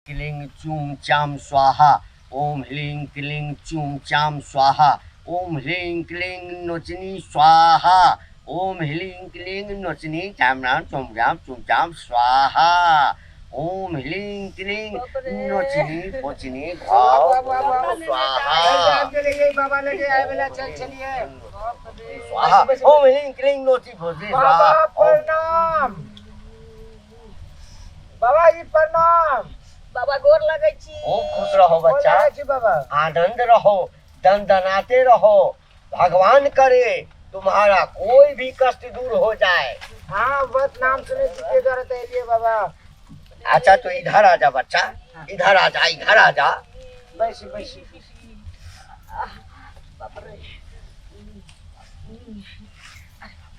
क्लीं चूं चां स्वाहा। ओम ह्लीं क्लीं चूं चां स्वाहा। ओम ह्लीं क्लीं नोचनी स्वाहा। ओम ह्लीं क्लीं नोचनी चामरां चोमरां चुमचाम स्वाहा। ओम ह्लीं क्लीं नोचनी पोचनी भाव स्वाहा। बाबा लगे आए वाला चलिए स्वाहा। ओम ह्लीं क्लीं नोची भोजी स्वाहा। प्रणाम बाबा जी प्रणाम। बाबा गोर लगे छी। खूब खुश रहो बच्चा, बाबा आनंद रहो, दनदनाते रहो। भगवान करे तुम्हारा कोई भी कष्ट दूर हो जाए। हाँ बहुत नाम सुने के द्वारा लिए बाबा। अच्छा तो इधर आ जा बच्चा, इधर आ जा, इधर आ जा। बैसी बैसी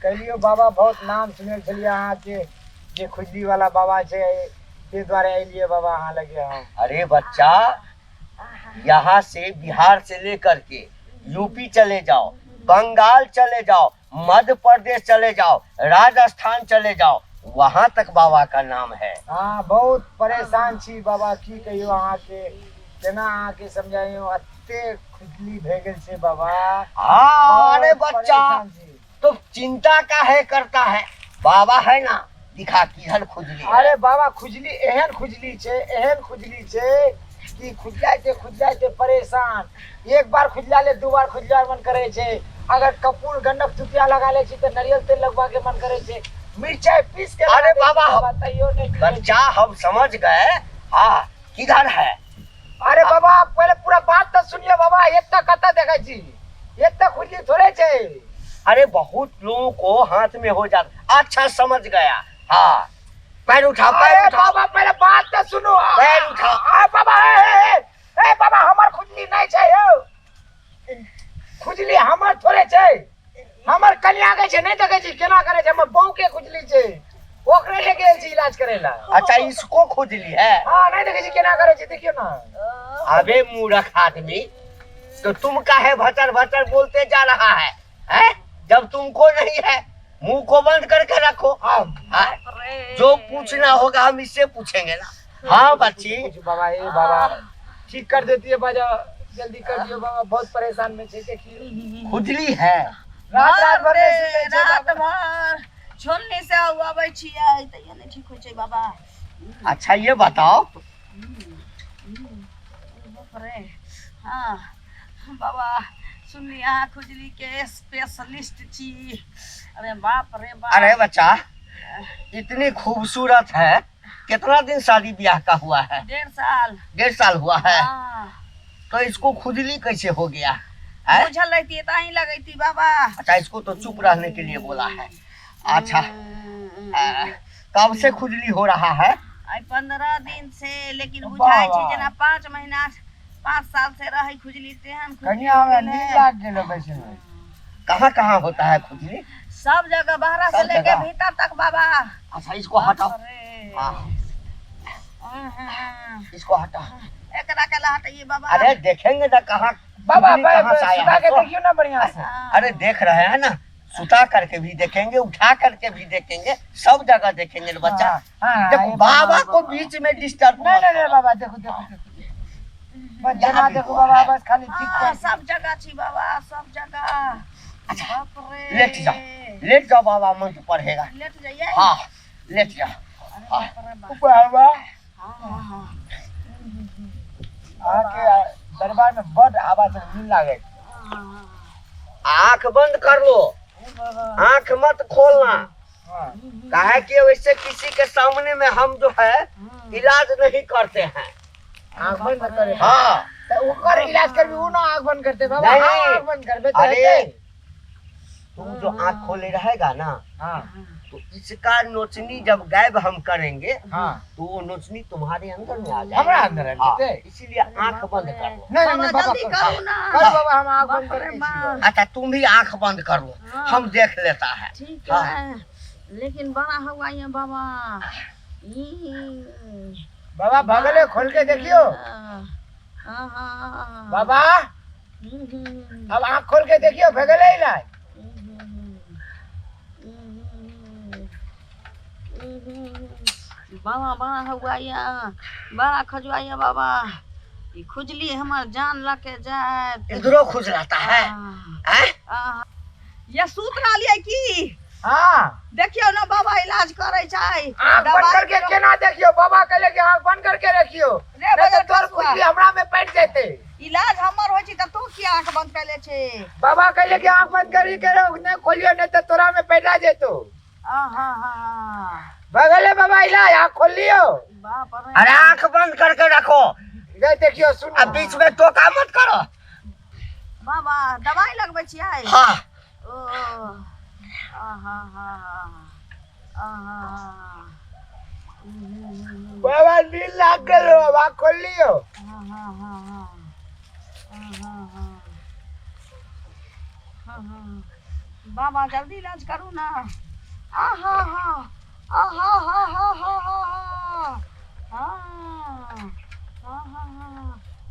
कहियो बाबा बहुत नाम सुने छलिए अहाँ के जे खुजली वाला बाबा छे के द्वारा आइलिए बाबा अहाँ लगे हम। अरे बच्चा, यहाँ से बिहार से लेकर के यूपी चले जाओ, बंगाल चले जाओ, मध्य प्रदेश चले जाओ, राजस्थान चले जाओ, वहाँ तक बाबा का नाम है। हाँ बहुत परेशान छी बाबा, की कहियो अहाँ के केना अहाँ के समझाइयो, अत्ते खुजली भे गेल छे बाबा। हाँ अरे बहुत बच्चा, परेशान छी। तो चिंता का है करता है, बाबा है ना, दिखा किधर खुजली है। अरे बाबा खुजली एहन खुजली छे कि खुजलाते परेशान। एक बार खुजला ले दो बार खुजला मन करे छे। अगर कपूर गंडक तुतिया लगा ले छी तो नारियल तेल लगवा के मन करे छे। मिर्चाई पीस के अरे बाबा, बताइयो नहीं बच्चा हम समझ गए। हाँ किधर है? अरे बाबा पहले पूरा बात तो सुनिए बाबा। इतना कता देखा छी, इतना खुजली थोड़े छे। अरे बहुत लोगों को हाथ में हो जाता। अच्छा समझ गया। हाँ पैर उठाओ, पैर उठाओ। बाबा पहले बात तो सुनो। पैर उठाओ। बाबा ए बाबा हमार खुजली नहीं छे यो। खुजली हमार थोड़े छे, हमार कन्या के छे। नहीं देखे छी केना करे छे, हमर बहू के खुजली छे, ओकरे ले गेल छी इलाज करेला। अच्छा इसको खुजली है? हां नहीं देखे छी केना करे छे, देखियो ना। अबे मूर्ख आदमी, तो तुम काहे भटर भटर बोलते जा रहा है, हैं? जब तुमको नहीं है मुंह को बंद करके रखो। हाँ? जो पूछना होगा हम इससे पूछेंगे ना। हाँ बच्ची। बाबा ए बाबा ठीक कर देती है बाजा, जल्दी कर दियो बाबा, बहुत परेशान में छे। देखिए खुजली है। रात भर में सुते छे रात बाबा। भर छोलने से आवे छियै त ये नहीं ठीक होय छै बाबा। अच्छा ये बताओ, बाप रे। हाँ बाबा सुनली अहाँ खुजली के स्पेशलिस्ट छी। अरे बाप रे बाप। अरे बच्चा इतनी खूबसूरत है, कितना दिन शादी ब्याह का हुआ है? 1.5 साल। 1.5 साल हुआ है। हाँ। तो इसको खुजली कैसे हो गया है? बुझल रहती त ही लगैती बाबा। अच्छा इसको तो चुप रहने के लिए बोला है। अच्छा कब से खुजली हो रहा है? आई 15 दिन से, लेकिन बुझाई छै जना 5 महीना 5 साल से रही खुजली तेहन खुजली। कन्या हमरा नींद लाग गेलो वैसे में। कहाँ कहाँ होता है खुजली? सब जगह, बाहर से सब लेके जगह? भीतर तक बाबा। अच्छा इसको हटाओ। अरे। हाँ हाँ। इसको हटाओ। एकरा के हटाइए बाबा। अरे देखेंगे ना कहाँ बाबा खुजली कहाँ से आया सुता है के तो? देखियो ना बढ़िया से। अरे देख रहे हैं ना, सुता करके भी देखेंगे, उठा करके भी देखेंगे, सब जगह देखेंगे ना बच्चा। हाँ, देखो ये बाबा को बीच में डिस्टर्ब नहीं नहीं नहीं बाबा देखो बस जना देखो बाबा, बस खाली ठीक हाँ, कर। सब जगह छी बाबा, सब जगह। बाप रे। लेट जाओ, लेट जाओ, बाबा मंत्र पढ़ेगा। लेट जाइए। हाँ लेट जाओ। अरे बाप रे बाप। बाबा हाँ, हाँ। आके दरबार में बड़ आवाज से नींद लागे। आंख बंद कर लो, आंख मत खोलना। हां काहे कि वैसे किसी के सामने में हम जो है इलाज नहीं करते हैं। आंख बंद मत करे। हाँ तो ओकर इलाज करबी, वो ना आंख बंद करते बाबा। नहीं। हाँ, आंख बंद करबे तो अरे हेतै। तुम जो आंख खोले रहेगा ना, हां तो इसका नोचनी जब गायब हम करेंगे हां तो वो नोचनी तुम्हारे अंदर में आ जाएगी। हमरा अंदर है हाँ, बेटे। इसीलिए आंख बंद कर लो। नहीं नहीं बाबा बाबा जल्दी करो ना। कर बाबा, हम आंख बंद बाप रे करके बाप। छी। अच्छा तुम भी आंख बंद कर लो, हाँ। हम देख लेता है। ठीक हाँ। है, लेकिन बड़ा हुआ ये बाबा। बाबा भगले खोल के देखियो। हाँ। बाबा अब आंख खोल के देखियो, भगले इलाज। बाबा बड़ा हुआ या बड़ा खजुआइया बाबा ये खुजली हमार जान लके जाए इधरो खुजलाता है हैं? ये सूत रहा की हाँ देखियो ना बाबा इलाज करे छै आँख बंद करके केना देखियो बाबा कहले कि आँख बंद करके रखियो रे नहीं तो बजट तोर बसुआ। खुजली हमरा में पड़ जेते इलाज हमर होय छै त तू की आंख बंद कर ले छे बाबा कहले कि आँख बंद करी के नहीं खोलियो नहीं तो तोरा में पैदा जेतो आहा बगले बाबा इलाज आँख खोल लियो बाप रे अरे आंख बंद करके रखो ये देखियो सुन अब बीच में टोका मत करो। बाबा दवाई लगबै छियै हाँ ओ आहा बाबा नींद लाग गेल बाबा खोल लियो बाबा जल्दी इलाज करू ना आहा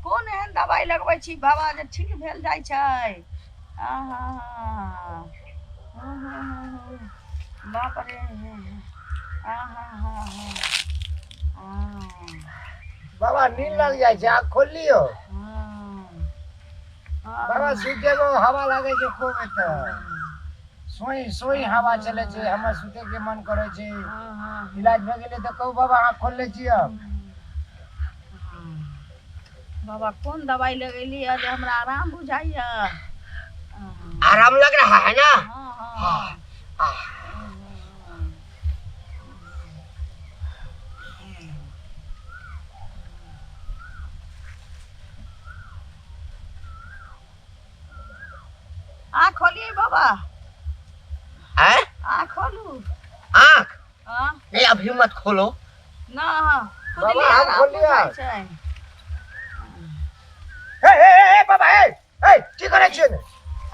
कोन एहन दवाई लगबै छी बाबा जे ठीक भेल जाइ छै बाप रे बाबा नींद लग जाए छै आँख खोल लियो बाबा सुते को हवा लागे छै खूब एते सोई सोई हवा चले छै हमर सुते के मन करे छै इलाज भ गेले त कहू बाबा आँख खोल ले छियै बाबा कौन दवाई लगेली है जे हमरा आराम बुझाइया आराम लग रहा है ना? आँख खोलिए बाबा हैं? आँख खोलू आँख हाँ नहीं अभी मत खोलो। ना खुद बाबा, ही आँख आराम खोल लिया। बुझाइ छै ए बाबा ए की करे छियै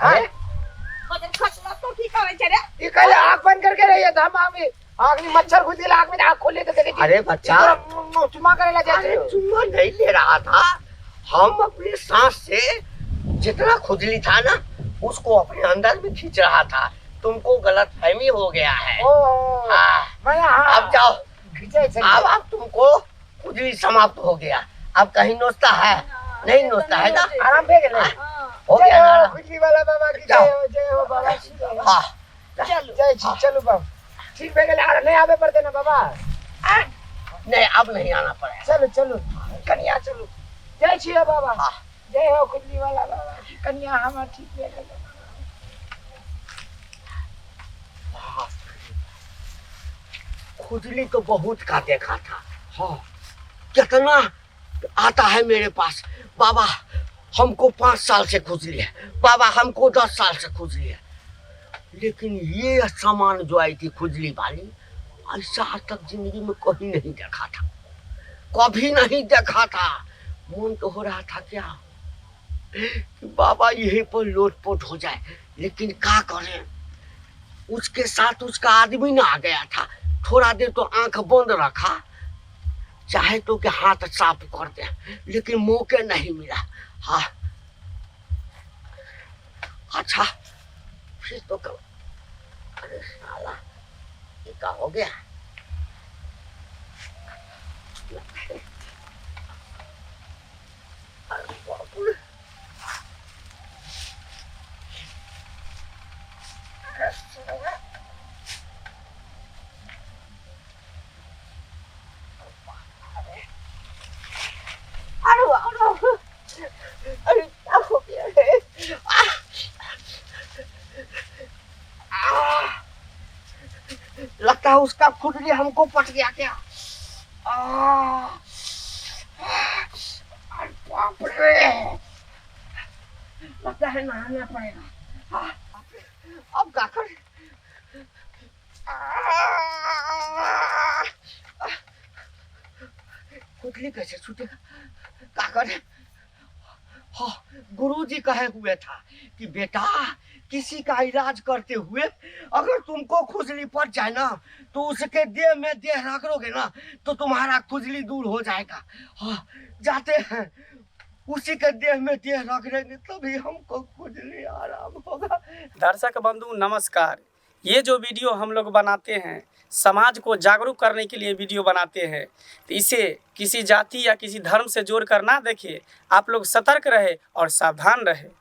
हैं खचला तो की करे छै रे ई कहले आँख बंद करके रहिए त हम आँख में मच्छर घुस गेल आँख में आँख खोल ले त देखे अरे बच्चा चुमा करे ला अरे जाए चुम्मा नहीं ले रहा था, हम अपने सांस से जितना खुजली था ना उसको अपने अंदर में खींच रहा था। तुमको गलत फहमी हो गया है। ओ हाँ, मैं हां अब जाओ। खींचे छै अब तुमको खुजली समाप्त हो गया। अब कहीं नोचता है नहीं नोचता है ना? आराम पे गेले हो गया ना आराम? खुजली वाला बाबा की जय हो बाबा की जय हो। हाँ चलो जय छी चलो बाबा ठीक पे गेले नहीं आवे पड़ते ना बाबा नहीं अब नहीं आना पड़ेगा। चलो चलो कन्या चलो जय छी बाबा हाँ। जय हो खुजली वाला बाबा की कन्या हम ठीक पे गेले खुजली तो बहुत का देखा था। हाँ कितना आता है मेरे पास। बाबा हमको 5 साल से खुजली है, बाबा हमको 10 साल से खुजली है, लेकिन ये सामान जो आई थी खुजली वाली ऐसा आज तक जिंदगी में कभी नहीं देखा था, कभी नहीं देखा था। मन तो हो रहा था क्या कि बाबा यहीं पर लोटपोट हो जाए, लेकिन क्या करें, उसके साथ उसका आदमी ना आ गया था। थोड़ा देर तो आंख बंद रखा, चाहे तो कि हाथ साफ कर दे, लेकिन मौके नहीं मिला। हाँ अच्छा फिर तो कब अरे साला ये क्या हो गया? अरे बाप रे, अरे साला अरे क्या हो गया है? लगता है उसका खुजली हमको पट गया क्या? अरे बाप रे, लगता है नहाना पड़ेगा। अब क्या करें? खुजली कैसे छूटेगा? क्या करें? हाँ, गुरुजी कहे हुए था कि बेटा किसी का इलाज करते हुए अगर तुमको खुजली पड़ जाए ना तो उसके देह में देह रगड़ोगे ना तो तुम्हारा खुजली दूर हो जाएगा। हाँ जाते हैं, उसी के देह में देह रगड़ेंगे तभी हमको खुजली आराम होगा। दर्शक बंधु नमस्कार, ये जो वीडियो हम लोग बनाते हैं समाज को जागरूक करने के लिए वीडियो बनाते हैं, तो इसे किसी जाति या किसी धर्म से जोड़ कर ना देखिए। आप लोग सतर्क रहे और सावधान रहे।